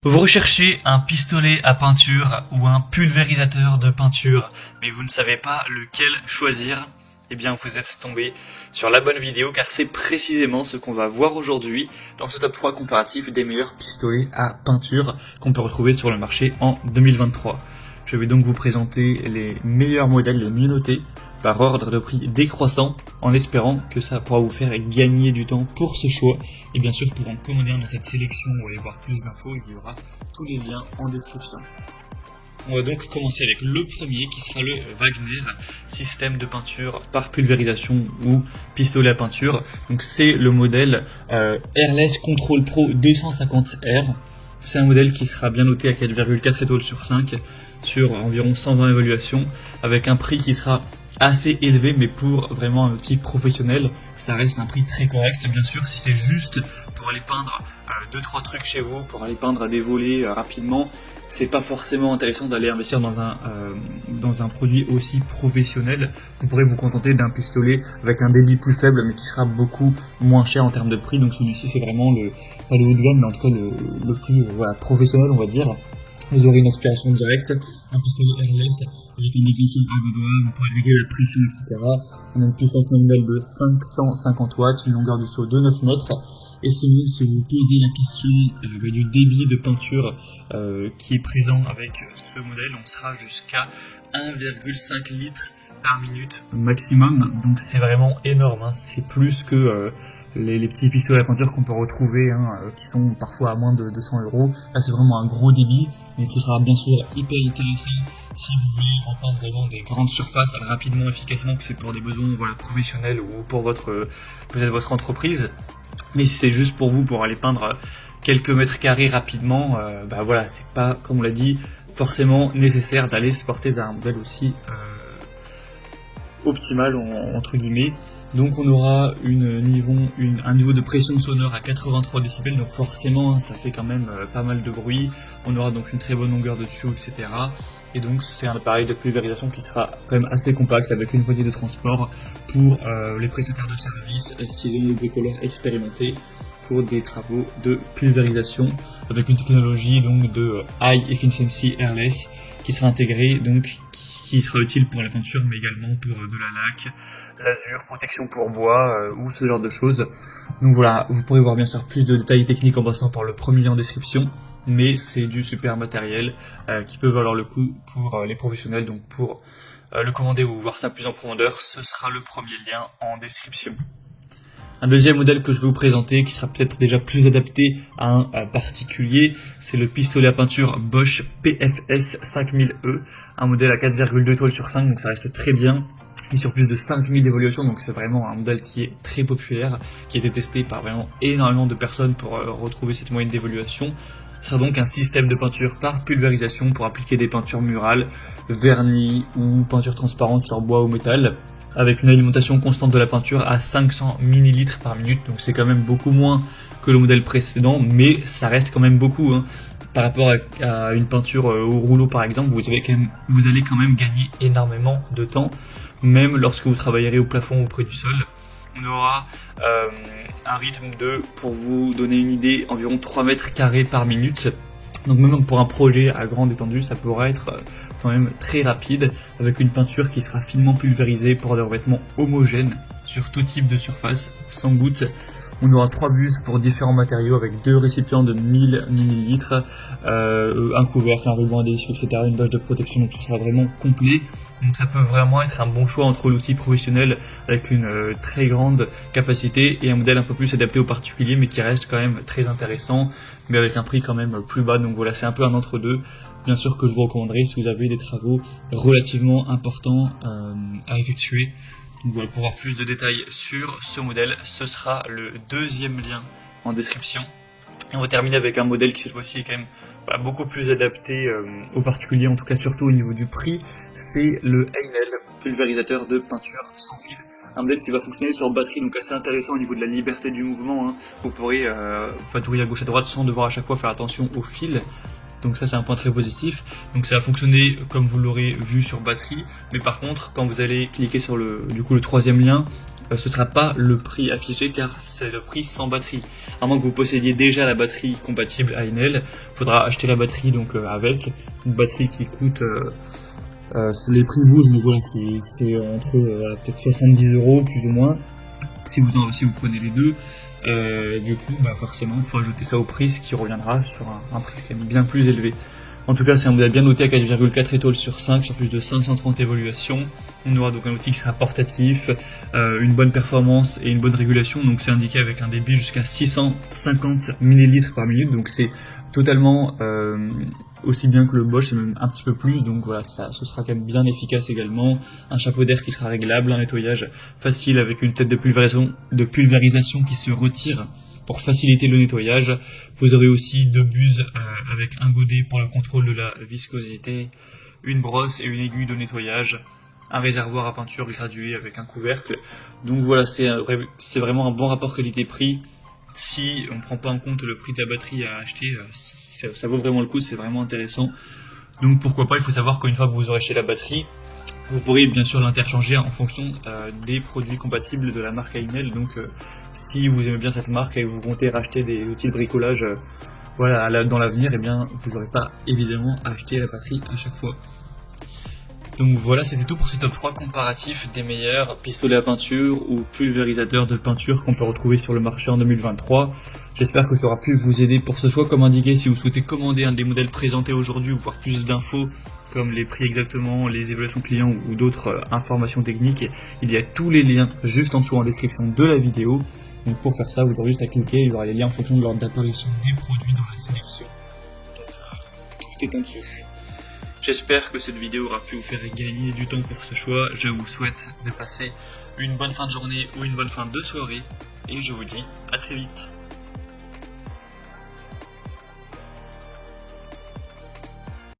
Vous recherchez un pistolet à peinture ou un pulvérisateur de peinture, mais vous ne savez pas lequel choisir? Eh bien, vous êtes tombé sur la bonne vidéo car c'est précisément ce qu'on va voir aujourd'hui dans ce top 3 comparatif des meilleurs pistolets à peinture qu'on peut retrouver sur le marché en 2023. Je vais donc vous présenter les meilleurs modèles, les mieux notés, par ordre de prix décroissant, en espérant que ça pourra vous faire gagner du temps pour ce choix. Et bien sûr, pour en commander un dans cette sélection ou aller voir plus d'infos, il y aura tous les liens en description. On va donc commencer avec le premier qui sera le Wagner, système de peinture par pulvérisation ou pistolet à peinture. Donc c'est le modèle Airless Control Pro 250R. C'est un modèle qui sera bien noté à 4,4 étoiles sur 5 sur environ 120 évaluations, avec un prix qui sera assez élevé, mais pour vraiment un outil professionnel, ça reste un prix très correct. Bien sûr, si c'est juste pour aller peindre 2-3 trucs chez vous, pour aller peindre des volets rapidement, c'est pas forcément intéressant d'aller investir dans un produit aussi professionnel. Vous pourrez vous contenter d'un pistolet avec un débit plus faible, mais qui sera beaucoup moins cher en termes de prix. Donc celui-ci, c'est vraiment pas le haut de gamme, mais en tout cas le prix professionnel, on va dire. Vous aurez une aspiration directe, un pistolet airless avec un déclencheur à vos doigts, vous pourrez régler la pression, etc. On a une puissance nominale de 550 watts, une longueur du saut de 9 mètres. Et sinon, si vous posez la question du débit de peinture qui est présent avec ce modèle, on sera jusqu'à 1,5 litres par minute maximum. Donc c'est vraiment énorme, hein. C'est plus que les petits pistolets à peinture qu'on peut retrouver, qui sont parfois à moins de 200 euros. Là, c'est vraiment un gros débit, mais ce sera bien sûr hyper intéressant si vous voulez repeindre vraiment des grandes surfaces rapidement, efficacement, que c'est pour des besoins professionnels ou pour peut-être votre entreprise. Mais si c'est juste pour vous, pour aller peindre quelques mètres carrés rapidement, c'est pas, comme on l'a dit, forcément nécessaire d'aller se porter vers un modèle aussi optimal entre guillemets. Donc on aura un niveau de pression sonore à 83 décibels, donc forcément ça fait quand même pas mal de bruit. On aura donc une très bonne longueur de tuyau, etc. Et donc c'est un appareil de pulvérisation qui sera quand même assez compact, avec une poignée de transport pour les prestataires de services qui ont des bricoleurs expérimentés pour des travaux de pulvérisation, avec une technologie donc de High Efficiency Airless qui sera intégrée, donc qui sera utile pour la peinture, mais également pour de la laque, l'azur, protection pour bois ou ce genre de choses. Donc voilà, vous pourrez voir bien sûr plus de détails techniques en passant par le premier lien en description, mais c'est du super matériel qui peut valoir le coup pour les professionnels. Donc pour le commander ou voir ça plus en profondeur, ce sera le premier lien en description. Un deuxième modèle que je vais vous présenter, qui sera peut-être déjà plus adapté à un particulier, c'est le pistolet à peinture Bosch PFS 5000E, un modèle à 4,2 étoiles sur 5, donc ça reste très bien, et sur plus de 5000 évaluations, donc c'est vraiment un modèle qui est très populaire, qui a été testé par vraiment énormément de personnes pour retrouver cette moyenne d'évaluation. Ce sera donc un système de peinture par pulvérisation pour appliquer des peintures murales, vernis ou peintures transparentes sur bois ou métal, avec une alimentation constante de la peinture à 500 ml par minute, donc c'est quand même beaucoup moins que le modèle précédent, mais ça reste quand même beaucoup, hein. Par rapport à une peinture au rouleau par exemple, vous allez quand même gagner énormément de temps, même lorsque vous travaillerez au plafond ou près du sol. On aura un rythme pour vous donner une idée, environ 3 mètres carrés par minute. Donc même pour un projet à grande étendue, ça pourra être quand même très rapide, avec une peinture qui sera finement pulvérisée pour des revêtements homogènes sur tout type de surface, sans goutte. On aura 3 buses pour différents matériaux, avec 2 récipients de 1000 ml, un couvercle, un ruban adhésif, etc., une bâche de protection, donc tout sera vraiment complet. Donc ça peut vraiment être un bon choix entre l'outil professionnel avec une très grande capacité et un modèle un peu plus adapté aux particuliers, mais qui reste quand même très intéressant, mais avec un prix quand même plus bas. Donc voilà, c'est un peu un entre-deux. Bien sûr que je vous recommanderais si vous avez des travaux relativement importants à effectuer. Donc voilà, pour voir plus de détails sur ce modèle, ce sera le deuxième lien en description. Et on va terminer avec un modèle qui cette fois-ci est quand même beaucoup plus adapté aux particuliers, en tout cas surtout au niveau du prix. C'est le Heinel, pulvérisateur de peinture sans fil. Un modèle qui va fonctionner sur batterie, donc assez intéressant au niveau de la liberté du mouvement, hein. Vous pourrez fatouiller à gauche à droite sans devoir à chaque fois faire attention au fil. Donc ça c'est un point très positif. Donc ça va fonctionner comme vous l'aurez vu sur batterie, mais par contre quand vous allez cliquer sur le troisième lien, ce sera pas le prix affiché car c'est le prix sans batterie. À moins que vous possédiez déjà la batterie compatible à Enel, il faudra acheter la batterie donc avec une batterie qui coûte les prix bougent, mais voilà, c'est entre peut-être 70 € plus ou moins si vous prenez les deux. Du coup, forcément, il faut ajouter ça au prix, ce qui reviendra sur un prix quand même bien plus élevé. En tout cas, c'est un modèle bien noté à 4,4 étoiles sur 5, sur plus de 530 évaluations. On aura donc un outil qui sera portatif, une bonne performance et une bonne régulation. Donc c'est indiqué avec un débit jusqu'à 650 ml par minute. Donc c'est totalement aussi bien que le Bosch, et même un petit peu plus. Donc voilà, ce sera quand même bien efficace également. Un chapeau d'air qui sera réglable, un nettoyage facile avec une tête de pulvérisation qui se retire pour faciliter le nettoyage. Vous aurez aussi 2 buses avec un godet pour le contrôle de la viscosité, une brosse et une aiguille de nettoyage, un réservoir à peinture gradué avec un couvercle. Donc voilà, c'est vraiment un bon rapport qualité-prix. Si on ne prend pas en compte le prix de la batterie à acheter, ça vaut vraiment le coup, c'est vraiment intéressant. Donc pourquoi pas, il faut savoir qu'une fois que vous aurez acheté la batterie, vous pourrez bien sûr l'interchanger en fonction des produits compatibles de la marque Enel. Donc si vous aimez bien cette marque et que vous comptez racheter des outils de bricolage dans l'avenir, eh bien vous n'aurez pas évidemment à acheter la batterie à chaque fois. Donc voilà, c'était tout pour ce top 3 comparatif des meilleurs pistolets à peinture ou pulvérisateurs de peinture qu'on peut retrouver sur le marché en 2023. J'espère que ça aura pu vous aider pour ce choix. Comme indiqué, si vous souhaitez commander un des modèles présentés aujourd'hui ou voir plus d'infos comme les prix exactement, les évaluations clients ou d'autres informations techniques, il y a tous les liens juste en dessous en description de la vidéo. Donc pour faire ça, vous aurez juste à cliquer, il y aura les liens en fonction de l'ordre d'apparition des produits dans la sélection. Donc tout est en dessous. J'espère que cette vidéo aura pu vous faire gagner du temps pour ce choix. Je vous souhaite de passer une bonne fin de journée ou une bonne fin de soirée. Et je vous dis à très vite.